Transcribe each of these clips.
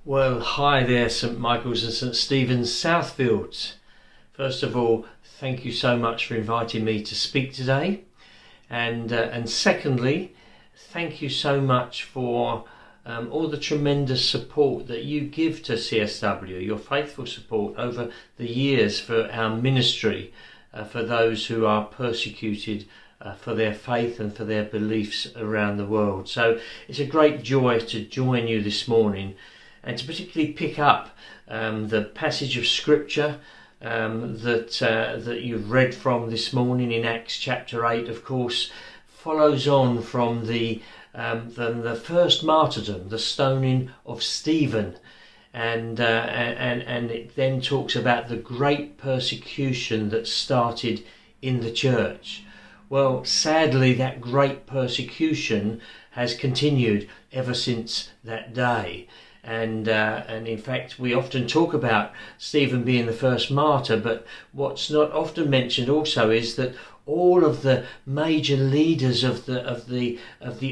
Well, hi there, St Michael's and St Stephen's Southfields. First of all, thank you so much for inviting me to speak today. And secondly, thank you so much for all the tremendous support that you give to CSW, your faithful support over the years for our ministry, for those who are persecuted for their faith and for their beliefs around the world. So it's a great joy to join you this morning and to particularly pick up the passage of Scripture that you've read from this morning in Acts chapter 8. Of course, follows on from the first martyrdom, the stoning of Stephen, and it then talks about the great persecution that started in the church. Well, sadly, that great persecution has continued ever since that day. And in fact, we often talk about Stephen being the first martyr, but what's not often mentioned also is that all of the major leaders of the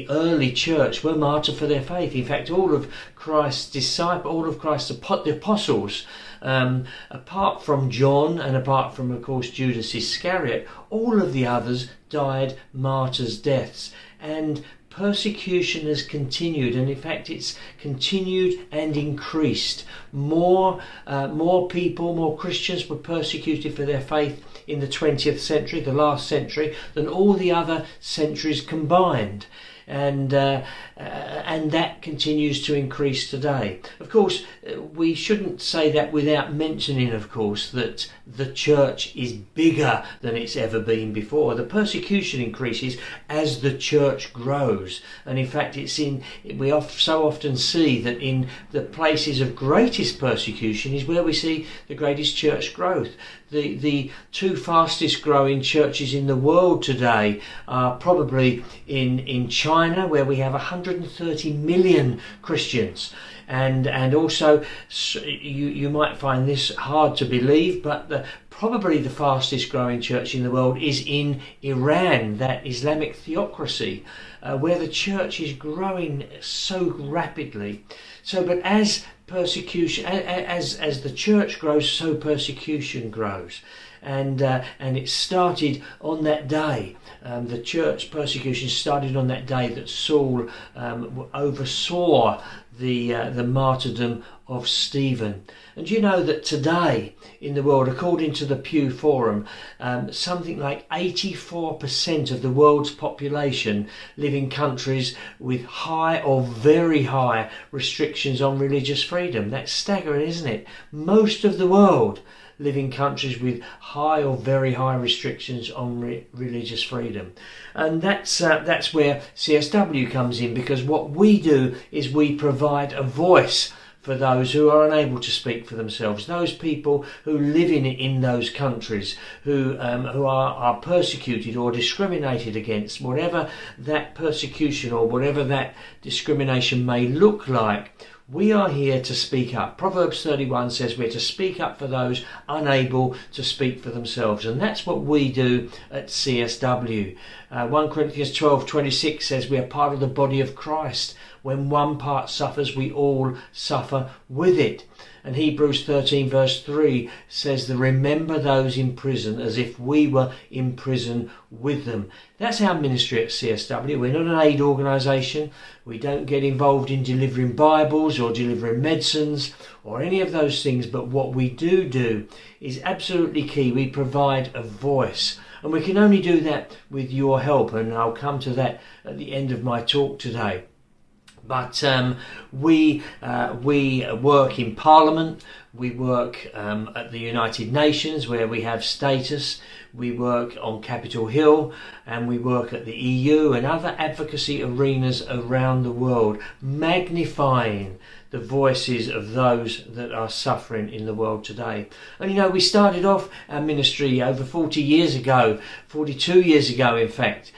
early church were martyred for their faith. In fact, all of Christ's disciples, all of Christ's the apostles, apart from John and apart from, of course, Judas Iscariot, all of the others died martyrs' deaths. And persecution has continued, and in fact it's continued and increased. More people, more Christians were persecuted for their faith in the 20th century, the last century, than all the other centuries combined. And that continues to increase today. Of course, we shouldn't say that without mentioning, of course, that the church is bigger than it's ever been before. The persecution increases as the church grows, and in fact, we so often see that in the places of greatest persecution is where we see the greatest church growth. The two fastest growing churches in the world today are probably in China, where we have 130 million Christians. And also, you might find this hard to believe, but probably the fastest growing church in the world is in Iran, that Islamic theocracy, where the church is growing so rapidly. But as persecution, as the church grows, so persecution grows, and it started on that day. The church persecution started on that day that Saul oversaw the martyrdom of Stephen. And you know that today in the world, according to the Pew Forum, something like 84% of the world's population live in countries with high or very high restrictions on religious freedom. That's staggering, isn't it? Most of the world live in countries with high or very high restrictions on religious freedom. And that's where CSW comes in, because what we do is we provide a voice for those who are unable to speak for themselves, those people who live in those countries, who are persecuted or discriminated against, whatever that persecution or whatever that discrimination may look like. We are here to speak up. Proverbs 31 says we're to speak up for those unable to speak for themselves, and that's what we do at CSW. 1 Corinthians 12:26 says we are part of the body of Christ. When one part suffers, we all suffer with it. And Hebrews 13 verse 3 says that remember those in prison as if we were in prison with them. That's our ministry at CSW. We're not an aid organisation. We don't get involved in delivering Bibles or delivering medicines or any of those things. But what we do is absolutely key. We provide a voice. And we can only do that with your help. And I'll come to that at the end of my talk today. But we work in Parliament, we work at the United Nations where we have status, we work on Capitol Hill, and we work at the EU and other advocacy arenas around the world, magnifying the voices of those that are suffering in the world today. And you know, we started off our ministry over 40 years ago, 42 years ago in fact,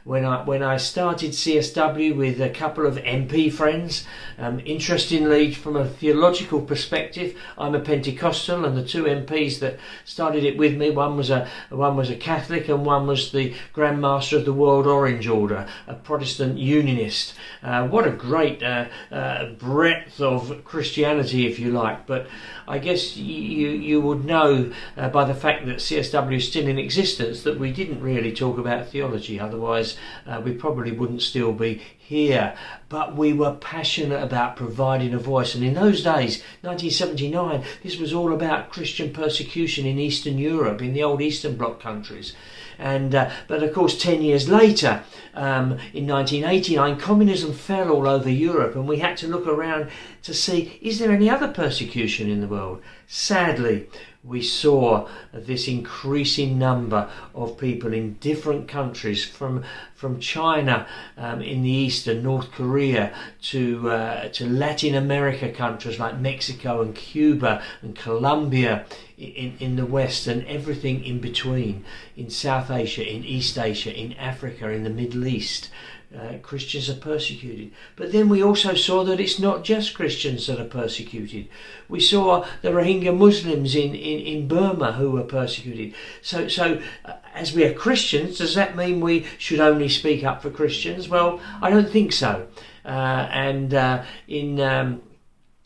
When I started CSW with a couple of MP friends, interestingly, from a theological perspective, I'm a Pentecostal, and the two MPs that started it with me, one was a Catholic and one was the Grand Master of the World Orange Order, a Protestant Unionist. What a great breadth of Christianity, if you like. But I guess you would know by the fact that CSW is still in existence that we didn't really talk about theology. Otherwise, we probably wouldn't still be here. But we were passionate about providing a voice. And in those days, 1979, this was all about Christian persecution in Eastern Europe, in the old Eastern Bloc countries. And but of course 10 years later, in 1989, communism fell all over Europe, and we had to look around to see, is there any other persecution in the world? Sadly, we saw this increasing number of people in different countries, from China in the east and North Korea to Latin America countries like Mexico and Cuba and Colombia in the west, and everything in between, in South Asia, in East Asia, in Africa, in the Middle East. Christians are persecuted. But then we also saw that it's not just Christians that are persecuted. We saw the Rohingya Muslims in Burma who were persecuted. So as we are Christians, does that mean we should only speak up for Christians? Well, I don't think so.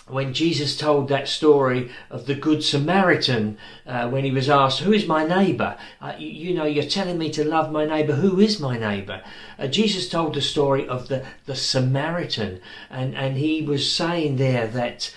When Jesus told that story of the Good Samaritan, when he was asked, who is my neighbour? You're telling me to love my neighbour. Who is my neighbour? Jesus told the story of the Samaritan, and he was saying there that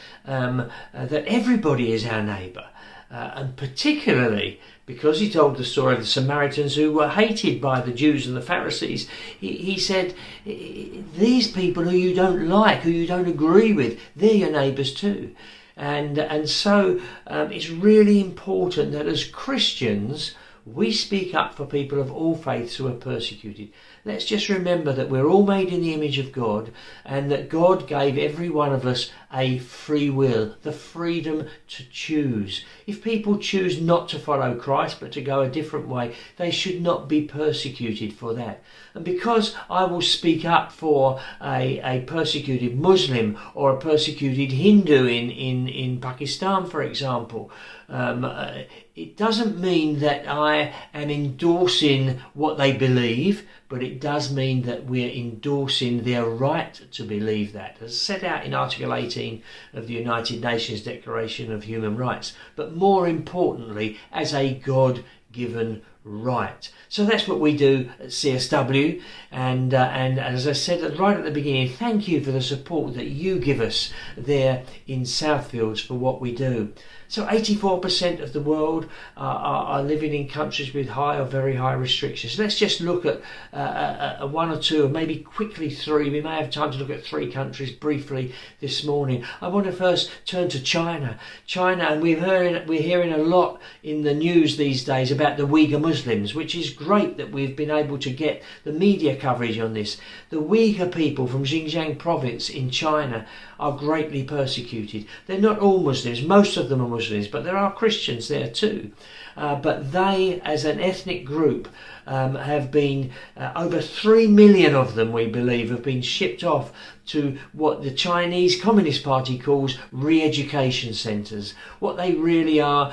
everybody is our neighbour. And particularly because he told the story of the Samaritans who were hated by the Jews and the Pharisees, he said, these people who you don't like, who you don't agree with, they're your neighbours too. And so it's really important that as Christians we speak up for people of all faiths who are persecuted. Let's just remember that we're all made in the image of God, and that God gave every one of us a free will, the freedom to choose. If people choose not to follow Christ but to go a different way, they should not be persecuted for that. And because I will speak up for a persecuted Muslim or a persecuted Hindu in Pakistan, for example, it doesn't mean that I am endorsing what they believe, but it does mean that we're endorsing their right to believe that, as set out in Article 18 of the United Nations Declaration of Human Rights, but more importantly, as a God-given right. So that's what we do at CSW, and as I said right at the beginning, thank you for the support that you give us there in Southfields for what we do. So 84% of the world are living in countries with high or very high restrictions. Let's just look at one or two, or maybe quickly three. We may have time to look at three countries briefly this morning. I want to first turn to China. And we're hearing a lot in the news these days about the Uyghur Muslims, which is great that we've been able to get the media coverage on this. The Uyghur people from Xinjiang province in China are greatly persecuted. They're not all Muslims, most of them are Muslims, but there are Christians there too. But they, as an ethnic group, have been, over 3 million of them, we believe, have been shipped off to what the Chinese Communist Party calls re-education centres. What they really are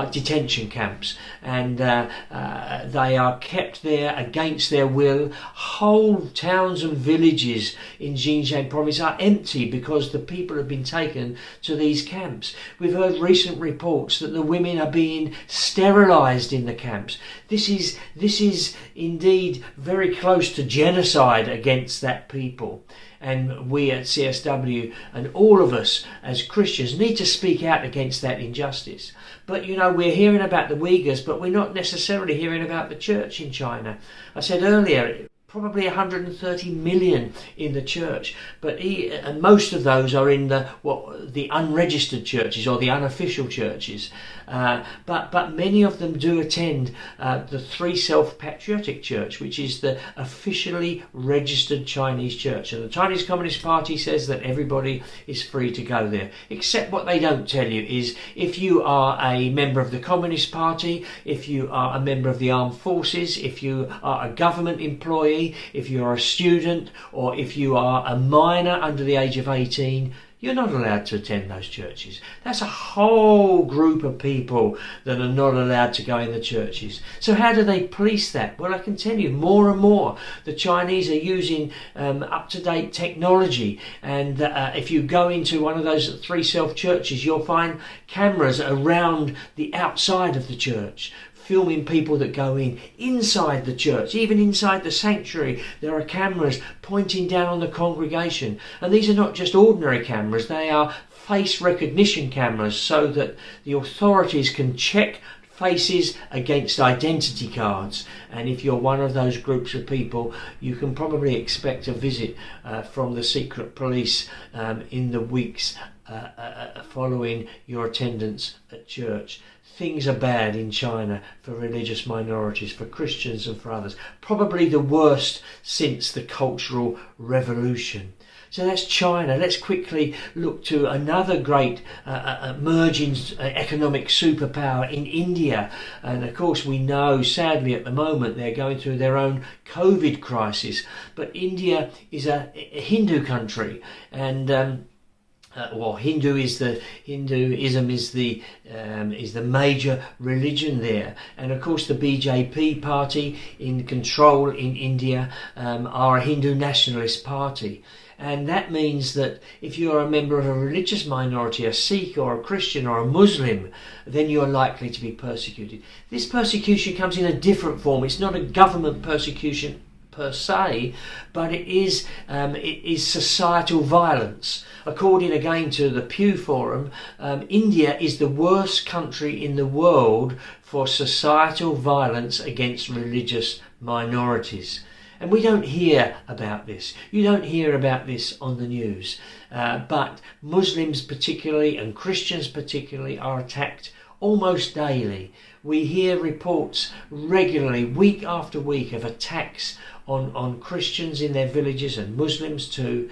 detention camps, and they are kept there against their will. Whole towns and villages in Xinjiang province are empty because the people have been taken to these camps. We've heard recent reports that the women are being sterilised in the camps. This is indeed very close to genocide against that people. And we at CSW and all of us as Christians need to speak out against that injustice. But we're hearing about the Uyghurs, but we're not necessarily hearing about the church in China. I said earlier, probably 130 million in the church, but and most of those are in the unregistered churches or the unofficial churches. But many of them do attend the Three Self Patriotic Church, which is the officially registered Chinese church. And the Chinese Communist Party says that everybody is free to go there. Except what they don't tell you is if you are a member of the Communist Party, if you are a member of the armed forces, if you are a government employee, if you're a student, or if you are a minor under the age of 18, you're not allowed to attend those churches. That's a whole group of people that are not allowed to go in the churches. So how do they police that? Well, I can tell you more and more the Chinese are using up-to-date technology, and if you go into one of those Three Self churches, you'll find cameras around the outside of the church, filming people that go in. Inside the church, even inside the sanctuary, there are cameras pointing down on the congregation. And these are not just ordinary cameras, they are face recognition cameras, so that the authorities can check faces against identity cards. And if you're one of those groups of people, you can probably expect a visit from the secret police in the weeks following your attendance at church. Things are bad in China for religious minorities, for Christians and for others. Probably the worst since the Cultural Revolution. So that's China. Let's quickly look to another great emerging economic superpower in India. And of course we know, sadly at the moment, they're going through their own COVID crisis. But India is a Hindu country, and Hinduism is the major religion there, and of course the BJP party in control in India are a Hindu nationalist party. And that means that if you're a member of a religious minority, a Sikh or a Christian or a Muslim, then you're likely to be persecuted. This persecution comes in a different form. It's not a government persecution per se, but it is societal violence. According again to the Pew Forum, India is the worst country in the world for societal violence against religious minorities. And we don't hear about this. You don't hear about this on the news. But Muslims particularly and Christians particularly are attacked almost daily. We hear reports regularly, week after week, of attacks on Christians in their villages and Muslims too.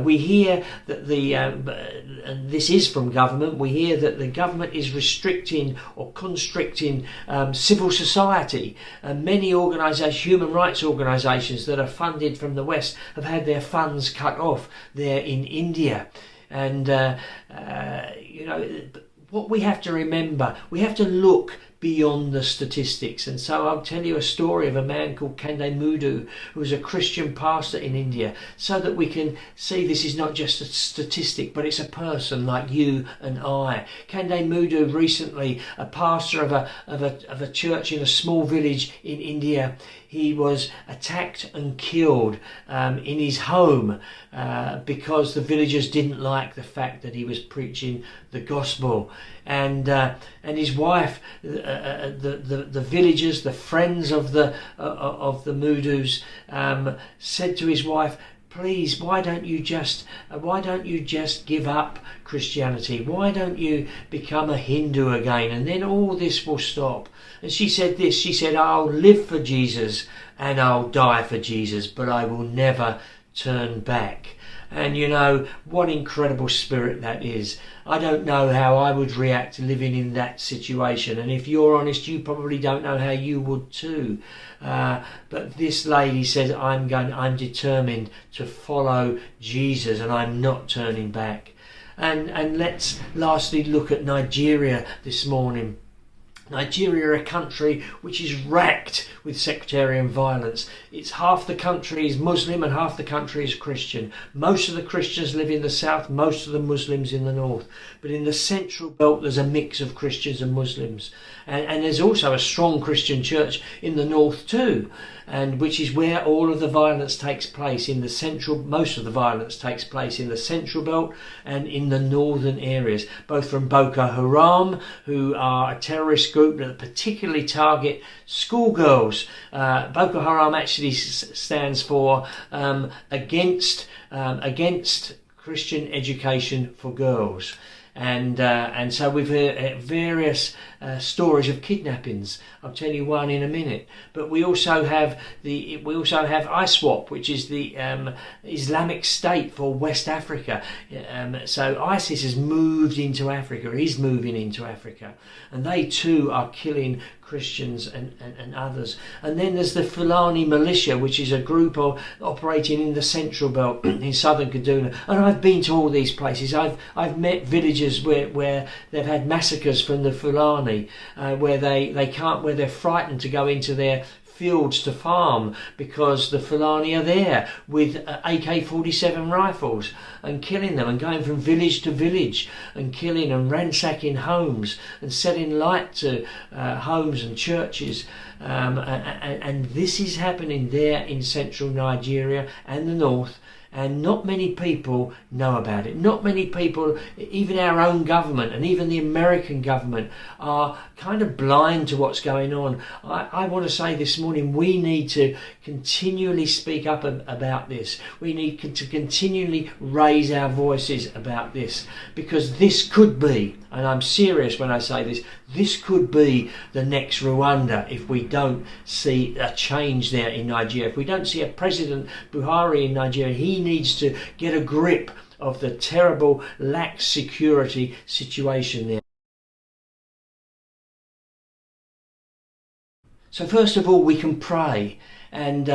We hear that and this is from government, we hear that the government is restricting or constricting civil society. Many human rights organisations that are funded from the West have had their funds cut off there in India. And, what we have to remember, we have to look beyond the statistics. And so I'll tell you a story of a man called Kande Mudu, who was a Christian pastor in India, so that we can see this is not just a statistic, but it's a person like you and I. Kande Mudu, recently a pastor of a church in a small village in India, he was attacked and killed in his home because the villagers didn't like the fact that he was preaching the gospel. And his wife, the villagers, the friends of the Mudus, said to his wife, "Please, why don't you just give up Christianity? Why don't you become a Hindu again? And then all this will stop." And she said this. She said, "I'll live for Jesus and I'll die for Jesus, but I will never turn back." And you know, what incredible spirit that is. I don't know how I would react living in that situation. And if you're honest, you probably don't know how you would too. But this lady says, I'm determined to follow Jesus and I'm not turning back. And let's lastly look at Nigeria this morning. Nigeria, a country which is racked with sectarian violence. It's half the country is Muslim and half the country is Christian. Most of the Christians live in the south, most of the Muslims in the north. But in the central belt there's a mix of Christians and Muslims. And there's also a strong Christian church in the north too, and which is where all of the violence takes place in the central. Most of the violence takes place in the central belt and in the northern areas, both from Boko Haram, who are a terrorist group that particularly target schoolgirls. Boko Haram actually stands for against Christian education for girls. And so we've heard various stories of kidnappings. I'll tell you one in a minute. But we also have ISWAP, which is the Islamic State for West Africa. So ISIS has moved into Africa, is moving into Africa, and they too are killing Christians and others. And then there's the Fulani militia, which is a group operating in the central belt in southern Kaduna. And I've been to all these places. I've met villages where they've had massacres from the Fulani, where they're frightened to go into their fields to farm because the Fulani are there with AK-47 rifles and killing them, and going from village to village and killing and ransacking homes and setting light to homes and churches, and this is happening there in central Nigeria and the north. And not many people know about it. Not many people, even our own government and even the American government, are kind of blind to what's going on. I want to say this morning, we need to continually speak up about this. We need to continually raise our voices about this, because this could be, and I'm serious when I say this could be the next Rwanda if we don't see a change there in Nigeria. If we don't see a President Buhari in Nigeria, he needs to get a grip of the terrible lax security situation there. So first of all, we can pray. And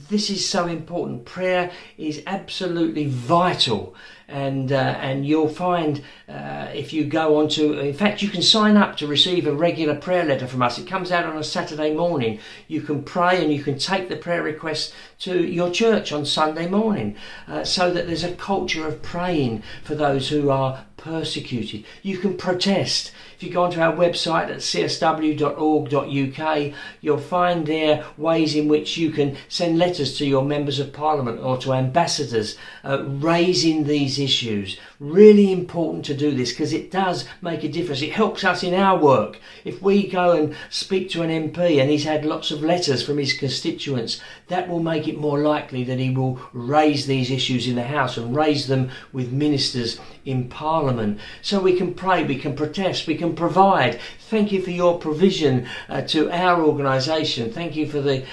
this is so important. Prayer is absolutely vital, and you'll find if you go on to, in fact, you can sign up to receive a regular prayer letter from us. It comes out on a Saturday morning. You can pray and you can take the prayer requests to your church on Sunday morning, so that there's a culture of praying for those who are persecuted. You can protest. If you go onto our website at csw.org.uk, you'll find there ways in which you can send letters to your members of parliament or to ambassadors raising these issues. Really important to do this, because it does make a difference. It helps us in our work. If we go and speak to an MP and he's had lots of letters from his constituents, that will make it more likely that he will raise these issues in the House and raise them with ministers in Parliament. So we can pray, we can protest, we can provide. Thank you for your provision to our organisation. Thank you for the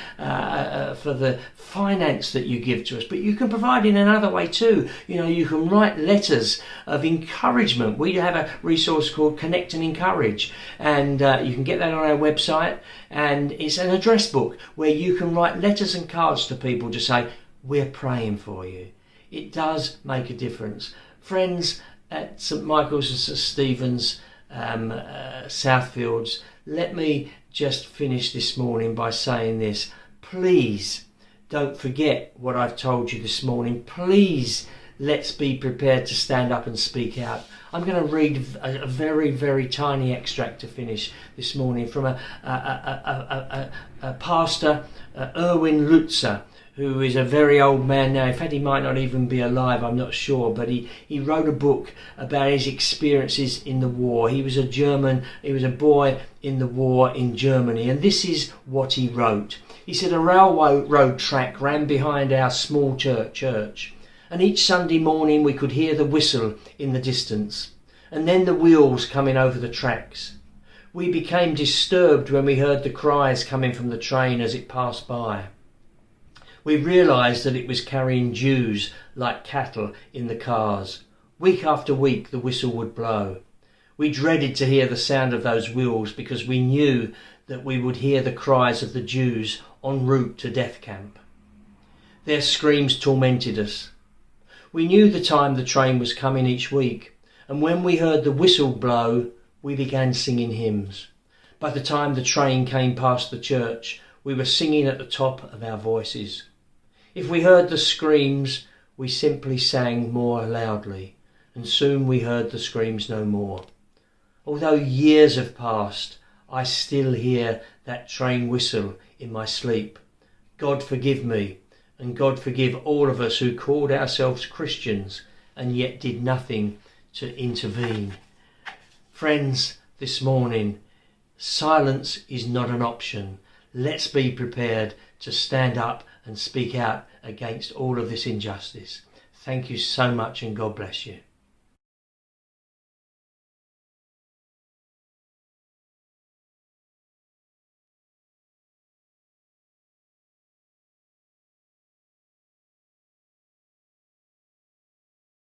finance that you give to us. But you can provide in another way too. You can write letters of encouragement. We have a resource called Connect and Encourage, and you can get that on our website. And it's an address book where you can write letters and cards to people to say, we're praying for you. It does make a difference. Friends at St Michael's and St Stephen's Southfields, let me just finish this morning by saying this. Please don't forget what I've told you this morning. Please, let's be prepared to stand up and speak out. I'm going to read a very, very tiny extract to finish this morning from a pastor, Erwin Lutzer, who is a very old man now. In fact, he might not even be alive, I'm not sure, but he wrote a book about his experiences in the war. He was a boy in the war in Germany, and this is what he wrote. He said, a railroad track ran behind our small church, and each Sunday morning we could hear the whistle in the distance, and then the wheels coming over the tracks. We became disturbed when we heard the cries coming from the train as it passed by. We realised that it was carrying Jews like cattle in the cars. Week after week the whistle would blow. We dreaded to hear the sound of those wheels because we knew that we would hear the cries of the Jews en route to death camp. Their screams tormented us. We knew the time the train was coming each week, and when we heard the whistle blow, we began singing hymns. By the time the train came past the church, we were singing at the top of our voices. If we heard the screams, we simply sang more loudly, and soon we heard the screams no more. Although years have passed, I still hear that train whistle in my sleep. God forgive me, and God forgive all of us who called ourselves Christians and yet did nothing to intervene. Friends, this morning, silence is not an option. Let's be prepared to stand up and speak out against all of this injustice. Thank you so much, and God bless you.